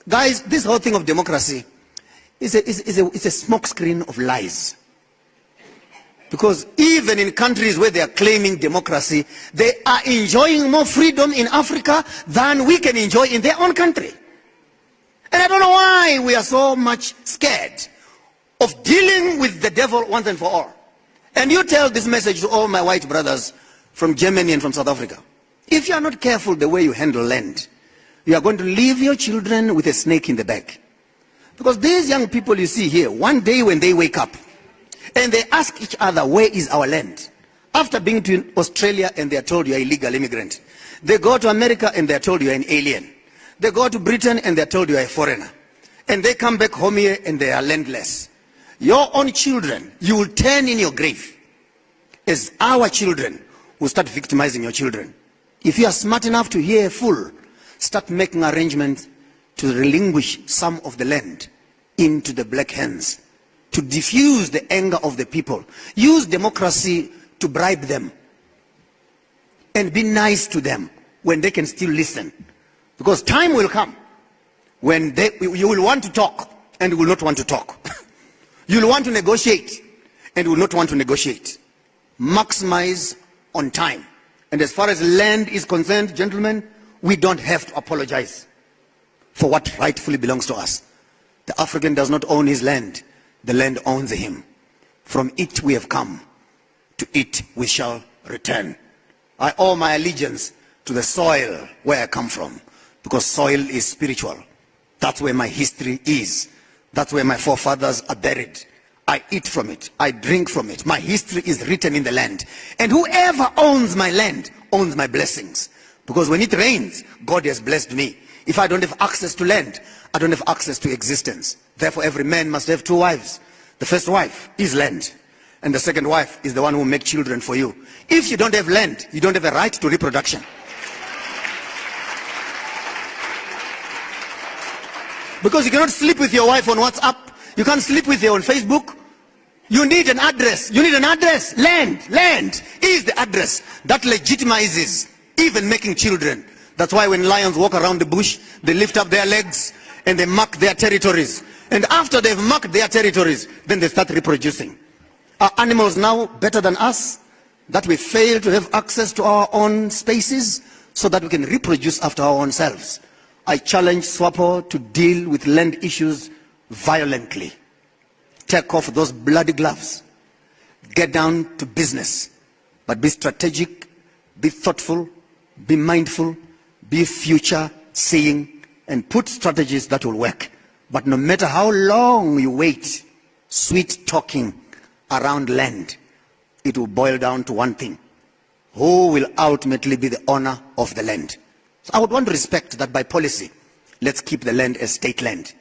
Guys, this whole thing of democracy is a smoke screen of lies. Because even in countries where they are claiming democracy, they are enjoying more freedom in Africa than we can enjoy in their own country. And I don't know why we are so much scared of dealing with the devil once and for all. And you tell this message to all my white brothers from Germany and from South Africa. If you are not careful the way you handle land, you are going to leave your children with a snake in the back. Because these young people you see here, one day when they wake up, and they ask each other, where is our land? After being to Australia and they are told you are illegal immigrant. They go to America and they are told you are an alien. They go to Britain and they are told you are a foreigner. And they come back home here and they are landless. Your own children, you will turn in your grave. As our children will start victimizing your children. If you are smart enough to hear a fool, start making arrangements to relinquish some of the land into the black hands. To diffuse the anger of the people. Use democracy to bribe them. And be nice to them when they can still listen. Because time will come when you will want to talk and will not want to talk. You will want to negotiate and will not want to negotiate. Maximize on time. And as far as land is concerned, gentlemen, we don't have to apologize for what rightfully belongs to us. The African does not own his land. The land owns him. From it we have come. To it we shall return. I owe my allegiance to the soil where I come from. Because soil is spiritual. That's where my history is. That's where my forefathers are buried. I eat from it. I drink from it. My history is written in the land. And whoever owns my land owns my blessings. Because when it rains, God has blessed me. If I don't have access to land, I don't have access to existence. Therefore, every man must have two wives. The first wife is land. And the second wife is the one who will make children for you. If you don't have land, you don't have a right to reproduction. Because you cannot sleep with your wife on WhatsApp. You can't sleep with her on Facebook. You need an address. You need an address. Land. Land is the address that legitimizes even making children. That's why when lions walk around the bush, they lift up their legs and they mark their territories. And after they've marked their territories, then they start reproducing. Are animals now better than us? That we fail to have access to our own spaces so that we can reproduce after our own selves. I challenge SWAPO to deal with land issues violently. Take off those bloody gloves. Get down to business. But be strategic, be thoughtful, be mindful, be future-seeing, and put strategies that will work. But no matter how long you wait, sweet talking around land, it will boil down to one thing. Who will ultimately be the owner of the land? So I would want to respect that by policy. Let's keep the land as state land.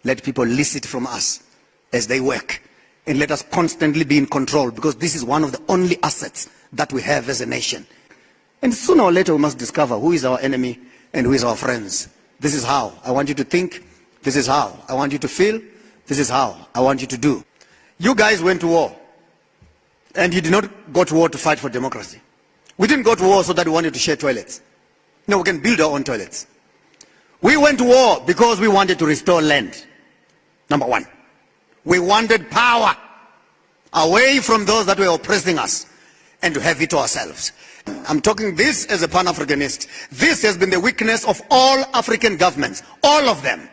Let people lease it from us as they work. And let us constantly be in control, because this is one of the only assets that we have as a nation. And sooner or later we must discover who is our enemy and who is our friends. This is how I want you to think. This is how I want you to feel. This is how I want you to do. You guys went to war. And you did not go to war to fight for democracy. We didn't go to war so that we wanted to share toilets. No, we can build our own toilets. We went to war because we wanted to restore land. Number one. We wanted power away from those that were oppressing us and to have it to ourselves. I'm talking this as a Pan-Africanist. This has been the weakness of all African governments. All of them.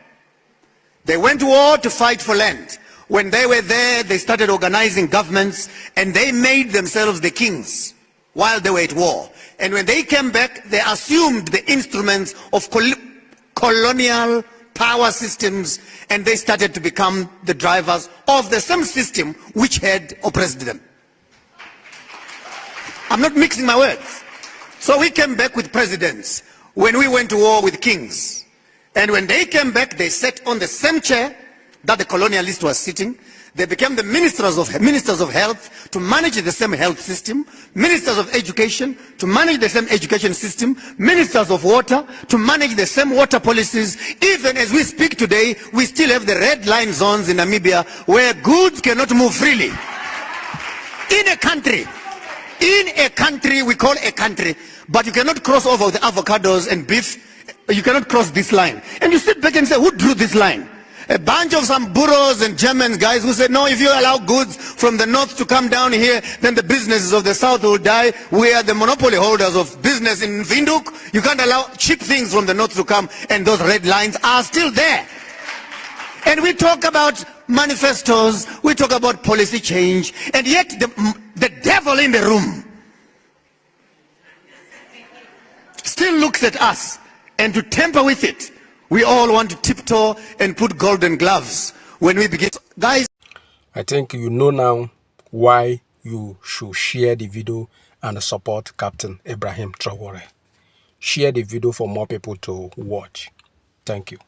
They went to war to fight for land. When they were there, they started organizing governments and they made themselves the kings while they were at war. And when they came back, they assumed the instruments of colonial power systems, and they started to become the drivers of the same system which had oppressed them. I'm not mixing my words. So we came back with presidents when we went to war with kings. And when they came back, they sat on the same chair that the colonialist was sitting. They became the ministers of health to manage the same health system, ministers of education to manage the same education system, ministers of water to manage the same water policies. Even as we speak today, we still have the red line zones in Namibia where goods cannot move freely. In a country we call a country, but you cannot cross over with avocados and beef You cannot cross this line. And you sit back and say, who drew this line? A bunch of some Buros and German guys who said, no, if you allow goods from the north to come down here, then the businesses of the south will die. We are the monopoly holders of business in Windhoek. You can't allow cheap things from the north to come, and those red lines are still there. And we talk about manifestos, we talk about policy change, and yet the devil in the room still looks at us, and to tamper with it, we all want to tiptoe and put golden gloves when we begin. Guys, I think you know now why you should share the video and support Captain Ibrahim Traore. Share the video for more people to watch. Thank you.